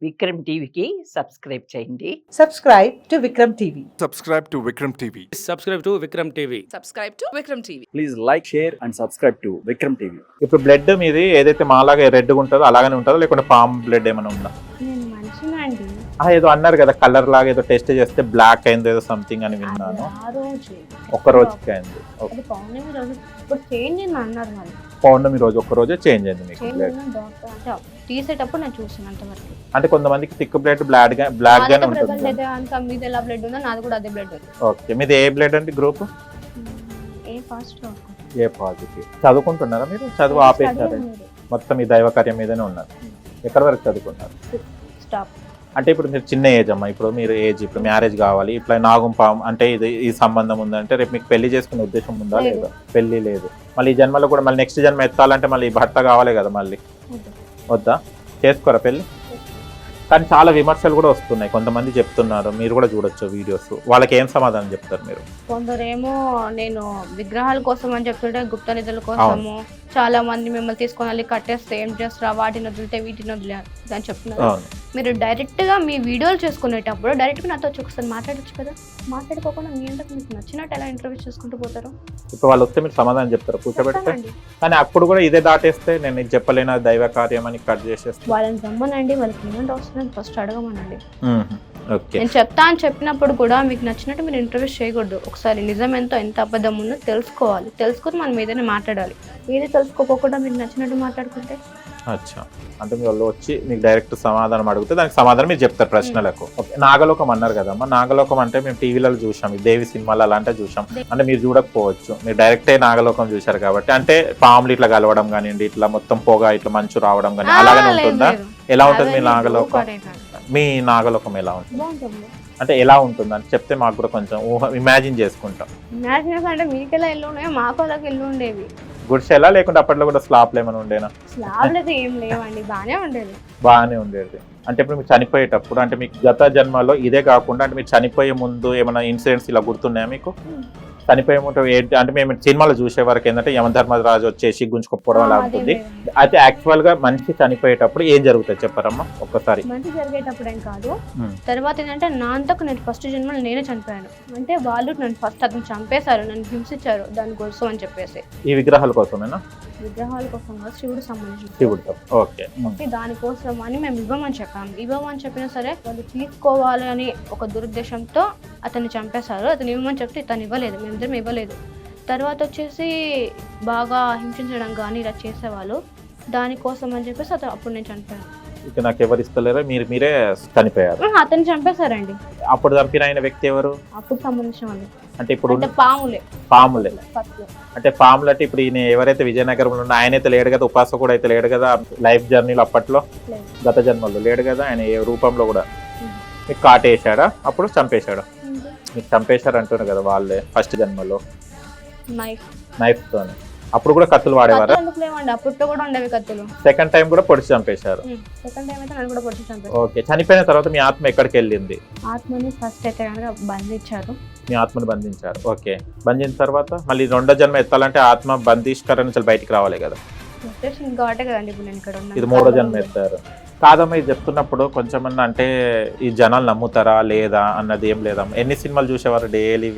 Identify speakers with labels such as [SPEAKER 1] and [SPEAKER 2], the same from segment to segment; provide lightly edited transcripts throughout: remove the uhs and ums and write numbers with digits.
[SPEAKER 1] విక్రమ్ టీవీకి సబ్స్క్రైబ్ చేయండి.
[SPEAKER 2] Subscribe to Vikram TV.
[SPEAKER 3] Subscribe to Vikram TV.
[SPEAKER 4] Subscribe to Vikram TV.
[SPEAKER 5] Subscribe to Vikram TV.
[SPEAKER 6] Please like share and subscribe to Vikram TV.
[SPEAKER 7] ఇప్పుడు blood మీది ఏదైతే మాలాగా రెడ్గా ఉంటుందో అలాగనే ఉంటుందో లేకుంటే పామ్ బ్లడ్ ఏమైనా ఉందా?
[SPEAKER 8] నేను మనిషినా అండి.
[SPEAKER 7] ఏదో అన్నారు కదా కలర్ లాగా ఏదో టెస్ట్ చేస్తే బ్లాక్ అయింది ఏదో సంథింగ్ అని విన్నాను.
[SPEAKER 8] ఆ రోజు
[SPEAKER 7] ఒక్క రోజుకి అయింది.
[SPEAKER 8] అది పౌర్ణమి రోజు ఇప్పుడు చేంజ్ అయింది అన్నారు మరి.
[SPEAKER 7] పౌర్ణమి రోజు ఒక్క రోజే చేంజ్ అయింది మీకు
[SPEAKER 8] చేంజ్
[SPEAKER 7] బ్లడ్.
[SPEAKER 8] అయిన డాక్టర్ అంటే తీసేటప్పుడు నేను చూసాను అంతవరకు.
[SPEAKER 7] అంటే కొంతమందికి థిక్ బ్లడ్ బ్లాక్ గానే ఉంటుంది.
[SPEAKER 8] అంతా మీద ఎలా బ్లడ్ ఉందో నాది కూడా అదే బ్లడ్ ఉంది.
[SPEAKER 7] ఓకే, మీది ఏ బ్లడ్ అండి గ్రూప్?
[SPEAKER 8] ఏ ఫాస్ట్
[SPEAKER 7] ఏ పాజిటివ్. చదువుకుంటున్నారా మీరు? చదువు ఆపేశారు మొత్తం ఈ దైవ కార్యం మీదనే ఉన్నారు. ఎక్కడి వరకు చదువుకున్నారు?
[SPEAKER 8] స్టాప్.
[SPEAKER 7] అంటే ఇప్పుడు మీరు చిన్న ఏజ్ అమ్మా, ఇప్పుడు మీరు ఏజ్ ఇప్పుడు మ్యారేజ్ కావాలి, ఇట్లా నాగం పాము అంటే ఇది ఈ సంబంధం ఉందంటే రేపు మీకు పెళ్లి చేసుకునే ఉద్దేశం ఉందా లేదా? పెళ్లి లేదు. మళ్ళీ ఈ జన్మలో కూడా మళ్ళీ నెక్స్ట్ జన్మ ఎత్తాలంటే మళ్ళీ భర్త కావాలి కదా, మళ్ళీ వద్దా? చేసుకోరా పెళ్లి? కానీ చాలా విమర్శలు కూడా వస్తున్నాయి, కొంతమంది చెప్తున్నారు, మీరు కూడా చూడొచ్చు వీడియోస్. వాళ్ళకి ఏం సమాధానం చెప్తారు మీరు?
[SPEAKER 8] కొందరేమో నేను విగ్రహాల కోసం అని చెప్తుంటే గుప్త నిధుల కోసము చాలా మంది మిమ్మల్ని తీసుకొని వెళ్ళి కట్టేస్తే ఏం చేస్తారా, వాటిని వదిలితే వీటిని వదిలే అని చెప్తున్నారు. మీరు డైరెక్ట్ గా మీ వీడియోలు చేసుకునేటప్పుడు డైరెక్ట్ గా నాతో ఒకసారి మాట్లాడచ్చు కదా. మాట్లాడుకోకుండా మీ అంతకు మీకు నచ్చినట్టు ఎలా ఇంటర్వ్యూ చేసుకుంటూ పోతారు?
[SPEAKER 7] ఇప్పుడు వాళ్ళు వస్తే మీరు సమాధానం చెప్తారు కూర్చోబెడితే? కానీ అప్పుడు కూడా ఇదే దాటేస్తే నేను ఇది చెప్పలేనా దైవ కార్యం అని కట్ చేసేస్తే
[SPEAKER 8] వాళ్ళని రమ్మనండి, వాళ్ళకి ఏమంటే వస్తుందని ఫస్ట్ అడగమనండి.
[SPEAKER 7] ఓకే,
[SPEAKER 8] నేను చెప్తా అని చెప్పినప్పుడు కూడా మీకు నచ్చినట్టు మీరు ఇంటర్వ్యూ చేయకూడదు. ఒకసారి నిజం ఎంతో ఎంత అబద్ధం ఉందో తెలుసుకోవాలి. తెలుసుకుని మనం ఏదైనా మాట్లాడాలి. ఏది తెలుసుకోకుండా మీకు నచ్చినట్టు మాట్లాడుకుంటే
[SPEAKER 7] అచ్చా. అంటే మీ వాళ్ళు వచ్చి మీకు డైరెక్ట్ సమాధానం అడిగితే దానికి సమాధానం మీరు చెప్తారు ప్రశ్నలకు. నాగలోకం అన్నారు కదమ్మా, నాగలోకం అంటే మేము టీవీలలో చూసాం, ఈ దేవి సినిమాలు అలాంటివి చూసాం. అంటే మీరు చూడకపోవచ్చు, మీరు డైరెక్టే నాగలోకం చూశారు కాబట్టి. అంటే పాములు ఇట్లా కలవడం కానివ్వండి, ఇట్లా మొత్తం పొగ ఇట్లా మంచు రావడం కానీ అలాగనే ఉంటుందా? ఎలా ఉంటుంది మీ నాగలోకం? మీ నాగలోకం ఎలా ఉంటుంది అంటే ఎలా ఉంటుంది అని చెప్తే మాకు కూడా కొంచెం ఇమాజిన్ చేసుకుంటాం.
[SPEAKER 8] ఇమాజినేషన్ అంటే మీకెలా ఇల్లు ఉన్నాయో మాకు అలాగే ఇల్లు ఉండేవి.
[SPEAKER 7] గుడిసెలా లేకుంటే అప్పట్లో కూడా స్లాబ్లు ఏమైనా ఉండేనా?
[SPEAKER 8] స్లాబ్లు అయితే ఏం లేవండి, బాగానే ఉండేది.
[SPEAKER 7] బాగానే ఉండేది. అంటే ఇప్పుడు మీకు చనిపోయేటప్పుడు అంటే మీకు గత జన్మలో ఇదే కాకుండా అంటే మీరు చనిపోయే ముందు ఏమైనా ఇన్సిడెంట్స్ ఇలా గుర్తున్నాయా మీకు? చనిపోయే ముందు అంటే మేము సినిమాలో చూసే వరకు ఏంటంటే యమధర్మరాజు వచ్చేసి గుంజుకోపోవడం అలా ఉంటుంది. అయితే యాక్చువల్ గా మనిషి చనిపోయేటప్పుడు ఏం జరుగుతుంది చెప్పారమ్మా ఒక్కసారి?
[SPEAKER 8] మంచి జరిగేటప్పుడు ఏం కాదు. తర్వాత ఏంటంటే నా అంతకు నేను ఫస్ట్ జన్మలో నేనే చనిపోయాను. అంటే వాళ్ళు నన్ను ఫస్ట్ అతను చంపేశారు, నన్ను హింసించారు దానికోసం అని చెప్పేసి.
[SPEAKER 7] ఈ విగ్రహాల కోసమేనా?
[SPEAKER 8] విగ్రహాల కోసం కాదు, శివుడు సంబంధించి.
[SPEAKER 7] శివుడితో ఓకే.
[SPEAKER 8] దానికోసం అని మేము ఇవ్వమని చెప్పాము. ఇవ్వమని చెప్పినా సరే వాళ్ళు తీసుకోవాలి అని ఒక దురుద్దేశంతో అతన్ని చంపేశారు. అతను ఇవ్వమని చెప్తే తను ఇవ్వలేదు, మేమిద్దరం ఇవ్వలేదు. తర్వాత వచ్చేసి బాగా హింసించడం కానీ ఇలా చేసేవాళ్ళు. దానికోసం అని చెప్పేసి అప్పుడు నేను చనిపోయాను.
[SPEAKER 7] ఇక నాకు ఎవరు ఇస్తలేరా, మీరే చనిపోయారు?
[SPEAKER 8] అతన్ని చంపేశారండి.
[SPEAKER 7] అప్పుడు చంపిన ఆయన వ్యక్తి ఎవరు?
[SPEAKER 8] అప్పుడు సంబంధించిన వాళ్ళు
[SPEAKER 7] అంటే ఇప్పుడు
[SPEAKER 8] పాములే.
[SPEAKER 7] అంటే పాములు అంటే ఇప్పుడు ఈయన ఎవరైతే విజయనగరంలో ఉన్న ఆయన అయితే లేడు కదా, ఉపాస కూడా అయితే లేడు కదా లైఫ్ జర్నీలో అప్పట్లో, గత జన్మలో లేడు కదా ఆయన ఏ రూపంలో కూడా. మీకు కాటేశాడా అప్పుడు చంపేశాడా? మీకు చంపేశారు అంటున్నారు కదా వాళ్ళే ఫస్ట్ జన్మలో నైఫ్ తోనే. అప్పుడు కూడా కత్తులు వాడేవారా?
[SPEAKER 8] అప్పుడు కూడా ఉండేవి కత్తులు.
[SPEAKER 7] సెకండ్ టైం కూడా పొడిచి చంపేశారు?
[SPEAKER 8] సెకండ్ టైం అయితే నన్ను కూడా పొడిచి చంపేశారు.
[SPEAKER 7] ఓకే, చనిపోయిన తర్వాత మీ ఆత్మ ఎక్కడికి వెళ్ళింది?
[SPEAKER 8] ఆత్మని ఫస్ట్ అయితే కనుక బంధించారు.
[SPEAKER 7] మీ ఆత్మను బంధించారు. ఓకే, బంధించిన తర్వాత మళ్ళీ రెండో జన్మ ఎత్తాలంటే ఆత్మ బంధిష్కరణ నుంచి బయటికి రావాలి కదా. ఇది మూడో జన్మ ఎత్తారు కాదమ్మా. ఇది చెప్తున్నప్పుడు కొంచెం అంటే ఈ జనాలు నమ్ముతారా లేదా అన్నది ఏం లేదమ్మా. ఎన్ని సినిమాలు చూసేవారు డైలీ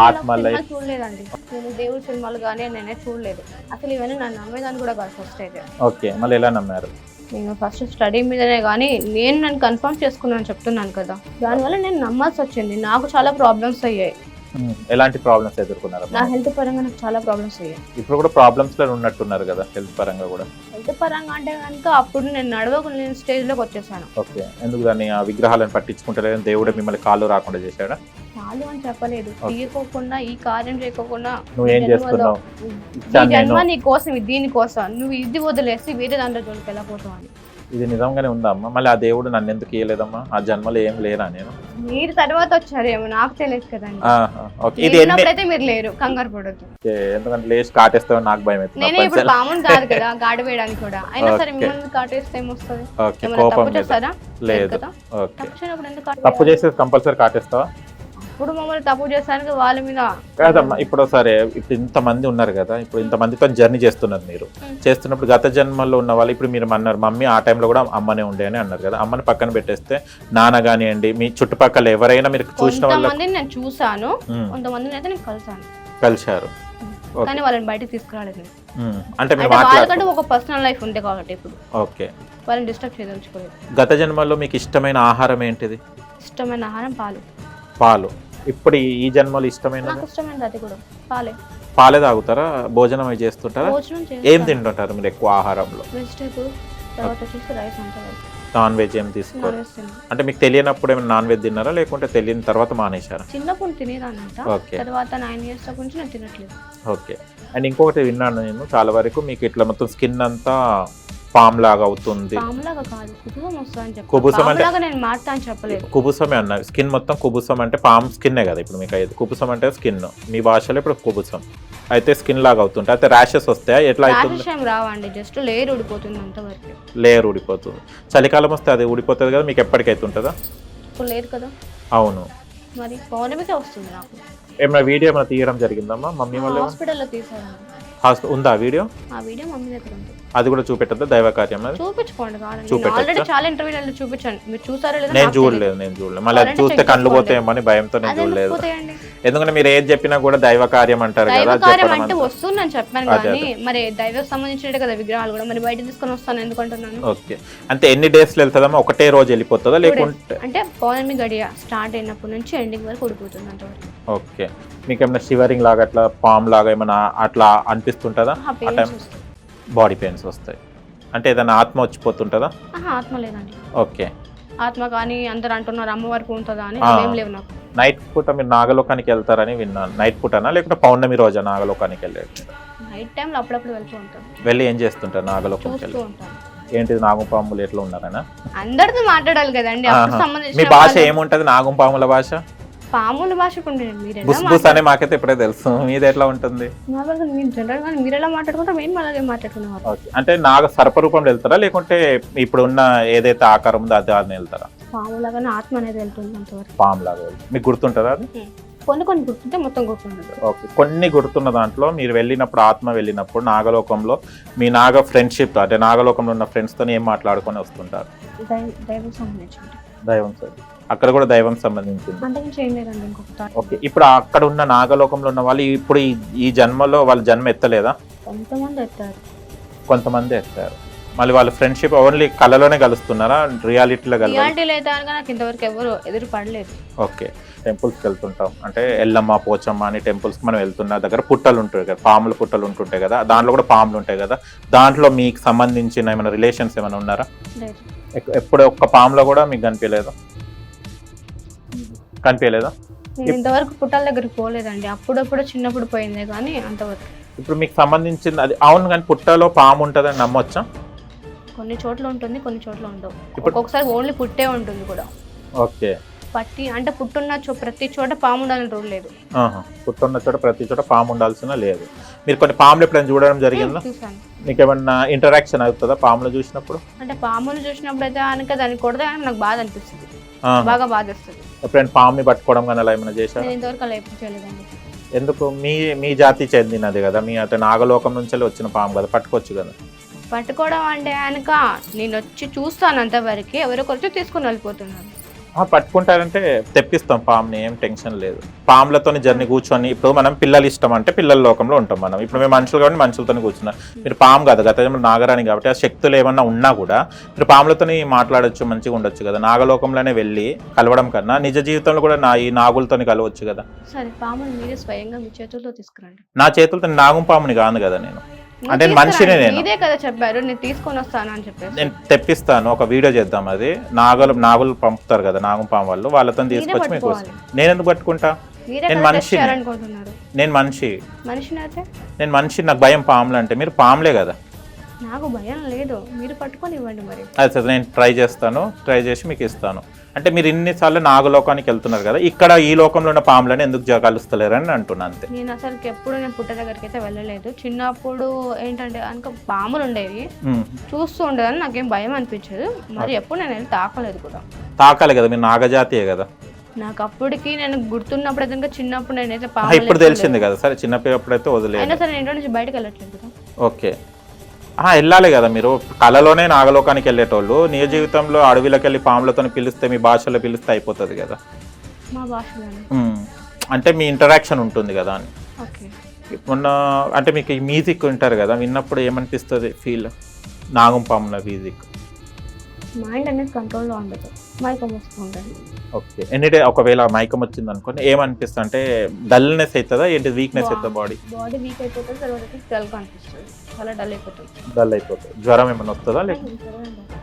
[SPEAKER 7] ఆత్మలు?
[SPEAKER 8] చూడలేదండి నేను దేవుడి సినిమాలు కానీ నేనే చూడలేదు అసలు. ఇవన్నీ నన్ను నమ్మేదాన్ని కూడా కాదు ఫస్ట్ అయితే.
[SPEAKER 7] ఓకే, మళ్ళీ ఎలా నమ్మారు?
[SPEAKER 8] నేను ఫస్ట్ స్టడీ మీదనే కానీ నన్ను కన్ఫర్మ్ చేసుకున్నాను చెప్తున్నాను కదా, దానివల్ల నేను నమ్మాల్సి వచ్చింది. నాకు చాలా ప్రాబ్లమ్స్ అయ్యాయి.
[SPEAKER 7] ఎలాంటి ప్రాబ్లమ్స్ ఎదుర్కొన్నారు?
[SPEAKER 8] నా హెల్త్ పరంగా నాకు చాలా ప్రాబ్లమ్స్ అయ్యాయి.
[SPEAKER 7] ఇప్పుడు కూడా ప్రాబ్లమ్స్ లో ఉన్నట్టున్నారు కదా హెల్త్ పరంగా కూడా?
[SPEAKER 8] హెల్త్ పరంగా అంటే కనుక అప్పుడు నేను నడవకుండా స్టేజ్ లోకి వచ్చేసాను.
[SPEAKER 7] ఓకే, ఎందుకు దాన్ని ఆ విగ్రహాలను పట్టించుకుంటలేదు? దేవుడే మిమ్మల్ని కాళ్ళు రాకుండా చేశాడా?
[SPEAKER 8] చాలు అని చెప్పలేదు, తీయకోకుండా ఈ కార్యం చేయకోకుండా
[SPEAKER 7] నువ్వేం చేస్తున్నావు
[SPEAKER 8] జన్మ నీ కోసం దీనికోసం నువ్వు ఇది వదిలేసి వేరే దాంట్లో జోలికి వెళ్ళిపోతావు అని.
[SPEAKER 7] ఇది నిజంగానే ఉందా అమ్మా? మళ్ళీ ఆ దేవుడు నన్ను ఎందుకు ఇయ్యలేదమ్మా? ఆ జన్మలో ఏం లేరా నేను?
[SPEAKER 8] మీరు తర్వాత వచ్చారేమో నాకు తెలియదు కదండి. అయితే మీరు లేరు, కంగారు పడద్దు.
[SPEAKER 7] ఎందుకంటే లేచి కాటేస్తావు నాకు భయం అవుతుంది.
[SPEAKER 8] నేనే ఇప్పుడు పాముని కాదు కదా గాడ వేయడానికి కూడా. అయినా సరే మిమ్మల్ని కాటేస్తే ఏమొస్తుంది? తప్పు చేస్తారా?
[SPEAKER 7] లేదు. తప్పు చేస్తే కంపల్సరీ కాటేస్తావా?
[SPEAKER 8] ఇప్పుడు మమ్మల్ని తప్పు చేస్తానికి వాళ్ళ మీద
[SPEAKER 7] కాదమ్మా ఇప్పుడు సరే ఇప్పుడు ఇంతమంది ఉన్నారు కదా, ఇప్పుడు ఇంతమందితో జర్నీ చేస్తున్నారు మీరు. చేస్తున్నప్పుడు గత జన్మల్లో ఉన్న వాళ్ళు ఇప్పుడు మీరు అన్నారు మమ్మీ ఆ టైంలో కూడా అమ్మనే ఉండే అని అన్నారు కదా, అమ్మని పక్కన పెట్టేస్తే నాన్న కానివ్వండి మీ చుట్టుపక్కల ఎవరైనా మీరు చూసిన వాళ్ళు
[SPEAKER 8] కొంతమందిని నేను చూసాను, కొంతమందిని అయితే నేను
[SPEAKER 7] కలిశారు
[SPEAKER 8] కానీ వాళ్ళని బయటకు తీసుకురాలేదు.
[SPEAKER 7] అంటే
[SPEAKER 8] వాళ్ళకంటే ఒక పర్సనల్ లైఫ్ ఉంది కాబట్టి ఇప్పుడు
[SPEAKER 7] ఓకే
[SPEAKER 8] వాళ్ళని డిస్టర్బ్ చేయదలుచుకోలేదు.
[SPEAKER 7] గత జన్మల్లో మీకు ఇష్టమైన ఆహారం ఏంటిది?
[SPEAKER 8] ఇష్టమైన ఆహారం
[SPEAKER 7] పాలు. ఇప్పుడు ఈ జన్మలో ఇష్టమైన
[SPEAKER 8] నాకు ఇష్టమైనది అది కూడా
[SPEAKER 7] పాలే తాగుతారా? భోజనం అవి చేస్తుంటారా?
[SPEAKER 8] భోజనం
[SPEAKER 7] ఏం తింటుంటారు మీరు ఎక్కువ ఆహారంలో?
[SPEAKER 8] వెజిటేబుల్, తర్వాత వచ్చేసి రైస్ అంటారు.
[SPEAKER 7] నాన్ వెజ్ ఏం తీసుకోరు? అంటే మీకు తెలియనప్పుడు ఏమైనా నాన్ వెజ్ తిన్నారా లేకుంటే తెలియని తర్వాత మానేశారా?
[SPEAKER 8] చిన్నప్పుడు తినేదానంట, తర్వాత 9 years నుంచి నేను తినట్లేదు.
[SPEAKER 7] ఓకే. అండ్ ఇంకొకటి విన్నాను నేను చాలా వరకు మీకు ఇట్లా మొత్తం స్కిన్ అంతా పామ్ లాగా అవుతుంది. కుబుసం అంటే
[SPEAKER 8] నేను మాట అని చెప్పలేదు,
[SPEAKER 7] కుబుసమే అన్న. స్కిన్ మొత్తం కుబుసం అంటే పామ్ స్కిన్నే కదా ఇప్పుడు మీకు అయితే. కుబుసం అంటే స్కిన్, మీ భాషలో ఇప్పుడు కుబుసం అయితే స్కిన్ లాగా అవుతుంటే అయితే ర్యాషెస్ వస్తాయా? ఎట్లా అవుతుంది?
[SPEAKER 8] రావండి, జస్ట్ లేయర్ ఊడిపోతుంది అంతవరకు.
[SPEAKER 7] లేయర్ ఊడిపోతుంది. చలికాలం వస్తే అది ఊడిపోతుంది కదా, మీకు ఎప్పటికైతే ఉంటుందా?
[SPEAKER 8] ఇప్పుడు లేదు కదా.
[SPEAKER 7] అవును,
[SPEAKER 8] మరి పౌర్ణమికే వస్తుంది నాకు.
[SPEAKER 7] ఏమైనా వీడియో ఏమైనా తీయడం జరిగిందమ్మా మమ్మీ వాళ్ళు?
[SPEAKER 8] హాస్పిటల్లో తీసాను.
[SPEAKER 7] ఉందా వీడియో?
[SPEAKER 8] ఆ వీడియో మమ్మీ దగ్గర ఉంది.
[SPEAKER 7] అది కూడా చూపెట్టద్దా దైవ కార్యం?
[SPEAKER 8] చూపించుకోండి, ఆల్రెడీ చాలా ఇంటర్వ్యూలలో చూపించాను, మీరు చూసారో లేదో
[SPEAKER 7] నేను చూడలేదు. మళ్ళీ అది చూస్తే కళ్ళు పోతాయేమని భయంతో నేను చూడలేదు. ఎందుకంటే మీరు ఏది చెప్పినా కూడా దైవ కార్యం అంటారు కదా.
[SPEAKER 8] అంటే వస్తుందని చెప్పాను కానీ మరి దైవం సంబంధించినట్టు కదా విగ్రహాలు కూడా, మరి బయట తీసుకొని వస్తాను ఎందుకంటున్నాను.
[SPEAKER 7] ఓకే. అంటే ఎన్ని డేస్ లో వెళ్తుందమ్మా? ఒకటే రోజు వెళ్ళిపోతుందా లేకుంటే?
[SPEAKER 8] అంటే పౌర్ణమి గడియ స్టార్ట్ అయినప్పటి నుంచి ఎండింగ్ వరకు ఉడిపోతుంది అంతవరకు.
[SPEAKER 7] ఓకే. మీకు ఏమైనా షివరింగ్ లాగా అట్లా పామ్ లాగా ఏమైనా అట్లా అనిపిస్తుంటుందా? బాడీ పెయిన్స్ వస్తాయి అంటే ఏదైనా ఆత్మ వచ్చిపోతుంటుందా?
[SPEAKER 8] ఆత్మ లేదండి.
[SPEAKER 7] ఓకే.
[SPEAKER 8] ఆత్మ కానీ అందరు అంటున్నారు అమ్మవారికి ఉంటుందా అని, ఏం లేవు నాకు.
[SPEAKER 7] నైట్ పూట మీరు నాగలోకానికి వెళ్తారని విన్నాను. నైట్ పూటనా లేకుంటే పౌర్ణమి రోజా నాగలోకానికి వెళ్ళేది?
[SPEAKER 8] నైట్ టైంలో అప్పుడప్పుడు వెళ్తూ ఉంటాను.
[SPEAKER 7] వెళ్ళి ఏం చేస్తుంటారు నాగలోకానికి వెళ్ళి? ఏంటిది నాగుపాములు ఎట్లా ఉన్నారనా?
[SPEAKER 8] అందరితో మాట్లాడాలి కదండి.
[SPEAKER 7] మీ భాష ఏముంటది నాగుపాముల భాష?
[SPEAKER 8] పాముల భాష
[SPEAKER 7] బుస్ అనే మాకైతే ఇప్పుడే తెలుసు, మీది ఎట్లా ఉంటుంది?
[SPEAKER 8] మీరు ఎలా మాట్లాడుకుంటారు, మేము అలాగే మాట్లాడుకున్నాం.
[SPEAKER 7] అంటే నాగ సర్పరూపంలో వెళ్తారా లేకుంటే ఇప్పుడు ఉన్న ఏదైతే ఆకారం ఉందో అది అని వెళ్తారా?
[SPEAKER 8] పాములాగానే ఆత్మ అనేది వెళ్తుంది అంతవరకు.
[SPEAKER 7] పాము లాగా మీకు గుర్తుంటుందా అది?
[SPEAKER 8] కొన్ని గుర్తుంటే మొత్తం గుర్తుండదు.
[SPEAKER 7] ఓకే. కొన్ని గుర్తున్న దాంట్లో మీరు వెళ్ళినప్పుడు ఆత్మ వెళ్ళినప్పుడు నాగలోకంలో మీ నాగ ఫ్రెండ్షిప్ అంటే నాగలోకంలో ఉన్న ఫ్రెండ్స్ తో ఏం మాట్లాడుకొని వస్తుంటారు?
[SPEAKER 8] దైవం సంబంధించి.
[SPEAKER 7] దైవం సార్ అక్కడ కూడా దైవం సంబంధించింది. ఓకే. ఇప్పుడు అక్కడ ఉన్న నాగలోకంలో ఉన్న వాళ్ళు ఇప్పుడు ఈ జన్మలో వాళ్ళ జన్మ ఎత్తలేదా? కొంతమంది ఎత్తారు. మళ్ళీ వాళ్ళ ఫ్రెండ్షిప్ ఓన్లీ కళలోనే కలుస్తున్నారా? రియాలిటీలో
[SPEAKER 8] ఇంతవరకు ఎవరు ఎదురు పడలేదు.
[SPEAKER 7] ఓకే. టెంపుల్స్కి వెళ్తుంటాం అంటే ఎల్లమ్మ పోచమ్మ అని టెంపుల్స్కి మనం వెళ్తున్న దగ్గర పుట్టలు ఉంటాయి కదా, పాముల పుట్టలు ఉంటుంటాయి కదా, దాంట్లో కూడా పాములు ఉంటాయి కదా. దాంట్లో మీకు సంబంధించిన ఏమైనా రిలేషన్స్ ఏమైనా ఉన్నారా? ఎప్పుడు ఒక్క పాములో కూడా మీకు కనిపించలేదా?
[SPEAKER 8] నేను ఇంతవరకు పుట్టాల దగ్గరికి పోలేదండి, అప్పుడప్పుడు చిన్నప్పుడు పోయిందే కానీ అంతవరకు.
[SPEAKER 7] ఇప్పుడు మీకు సంబంధించింది అది అవును, కానీ పుట్టలో పాము ఉంటుందని నమ్మొచ్చా?
[SPEAKER 8] కొన్ని చోట్ల ఉంటుంది, కొన్ని చోట్ల ఉండవు. ఒక్కొక్కసారి ఓన్లీ పుట్టే ఉంటుంది కూడా.
[SPEAKER 7] ఓకే.
[SPEAKER 8] పట్టి అంటే పుట్టున్న ప్రతి చోట పాము ఉండాలని రూల్ లేదు.
[SPEAKER 7] పుట్టున్న చోట ప్రతి చోట పాము ఉండాల్సిన లేదు. మీరు కొన్ని పాములు ఎప్పుడైనా చూడడం జరిగిందా? మీకు ఏమన్నా ఇంటరాక్షన్ అవుతుందా పాములు చూసినప్పుడు?
[SPEAKER 8] అంటే పాములు చూసినప్పుడు అయితే కనుక దాన్ని కొడితే నాకు బాధ అనిపిస్తుంది, బాగా బాధ వస్తుంది.
[SPEAKER 7] ఎప్పుడైనా పాముని పట్టుకోవడం కానీ అలా ఏమైనా చేశారు?
[SPEAKER 8] ఇంతవరకు అలా ఎప్పుడు చేయలేదండి.
[SPEAKER 7] ఎందుకు? మీ జాతి చెందినది కదా, మీ అంటే నాగలోకం నుంచి వచ్చిన పాము కదా, పట్టుకోవచ్చు కదా.
[SPEAKER 8] పట్టుకోవడం అంటే కనుక నేను వచ్చి చూస్తాను అంతవరకు, ఎవరొకరు తీసుకుని వెళ్ళిపోతున్నారు.
[SPEAKER 7] పట్టుకుంటారంటే తెప్పిస్తాం పాముని, ఏం టెన్షన్ లేదు. పాములతో జర్నీ కూర్చొని ఇప్పుడు మనం పిల్లలు ఇష్టం అంటే పిల్లల లోకంలో ఉంటాం మనం. ఇప్పుడు మేము మనుషులు కాబట్టి మనుషులతో కూర్చున్నాం. మీరు పాము కదా, గత నాగరాణి కాబట్టి ఆ శక్తులు ఏమన్నా ఉన్నా కూడా మీరు పాములతో మాట్లాడచ్చు, మంచిగా ఉండొచ్చు కదా. నాగలోకంలోనే వెళ్ళి కలవడం కన్నా నిజ జీవితంలో కూడా ఈ నాగులతో కలవచ్చు కదా.
[SPEAKER 8] సరే, పాముని మీరే స్వయంగా మీ చేతులతో తీసుకురండి.
[SPEAKER 7] నా చేతులతో నాగం పాముని కాదు కదా నేను, అంటే మనిషినే.
[SPEAKER 8] ఇదే కదా చెప్పారు, నేను తీసుకొని వస్తాను అని చెప్పేసి.
[SPEAKER 7] నేను తెప్పిస్తాను, ఒక వీడియో చేద్దాం. అది నాగులు పంపుతారు కదా నాగం పాము వాళ్ళు, వాళ్ళతో తీసుకొచ్చి మీకు వస్తాను. నేను ఎందుకు పట్టుకుంటా? నేను మనిషి, నేను మనిషి, నాకు భయం పాములు అంటే. మీరు పాములే కదా.
[SPEAKER 8] నాకు భయం లేదు, మీరు పట్టుకొని ఇవ్వండి మరి.
[SPEAKER 7] అదే సార్, నేను ట్రై చేస్తాను, ట్రై చేసి మీకు ఇస్తాను. అంటే మీరు ఇన్నిసార్లు నాగలోకానికి వెళ్తున్నారు కదా, ఇక్కడ ఈ లోకంలో ఉన్న పాములను ఎందుకు కలుస్తలేరు అని అంటున్నా అంతే.
[SPEAKER 8] నేను అసలు ఎప్పుడు నేను పుట్ట దగ్గరికి అయితే వెళ్ళలేదు. చిన్నప్పుడు ఏంటంటే కనుక పాములు ఉండేవి, చూస్తూ ఉండేదని నాకేం భయం అనిపించదు. మరి ఎప్పుడు నేను వెళ్ళి తాకలేదు కూడా.
[SPEAKER 7] తాకాలి కదా, మీరు నాగజాతియే కదా.
[SPEAKER 8] నాకు అప్పటికి నేను గుర్తున్నప్పుడు అయితే ఇంకా చిన్నప్పుడు నేనైతే
[SPEAKER 7] ఇప్పుడు తెలిసింది కదా సరే చిన్నప్పుడైతే
[SPEAKER 8] అయినా
[SPEAKER 7] వదిలేదు.
[SPEAKER 8] సరే నేను ఇంట్లో నుంచి బయటకు వెళ్ళట్లేదు కదా.
[SPEAKER 7] ఓకే వెళ్ళాలి కదా మీరు కళలోనే నాగలోకానికి వెళ్ళేటోళ్ళు నిజ జీవితంలో అడవిలోకి వెళ్ళి పాములతో పిలిస్తే మీ భాషలో పిలిస్తే అయిపోతుంది కదా.
[SPEAKER 8] మా భాషలోనే.
[SPEAKER 7] అంటే మీ ఇంటరాక్షన్ ఉంటుంది కదా అని.
[SPEAKER 8] ఓకే.
[SPEAKER 7] మొన్న అంటే మీకు ఈ మ్యూజిక్ వింటారు కదా విన్నప్పుడు ఏమనిపిస్తుంది ఫీల్ నాగం పాముల మ్యూజిక్?
[SPEAKER 8] మైండ్ అనేది కంట్రోల్లో ఉండదు, మైకం వస్తూ ఉంటుంది.
[SPEAKER 7] ఓకే ఎనీ డే ఒకవేళ మైకం వచ్చింది అనుకోండి ఏమనిపిస్తుంది అంటే డల్నెస్ అవుతుందా ఏంటి వీక్నెస్ అవుతుందా బాడీ
[SPEAKER 8] వీక్ అయిపోతుంది, తర్వాత డల్గా అనిపిస్తుంది, చాలా డల్ అయిపోతుంది.
[SPEAKER 7] జ్వరం ఏమైనా వస్తుందా లేకపోతే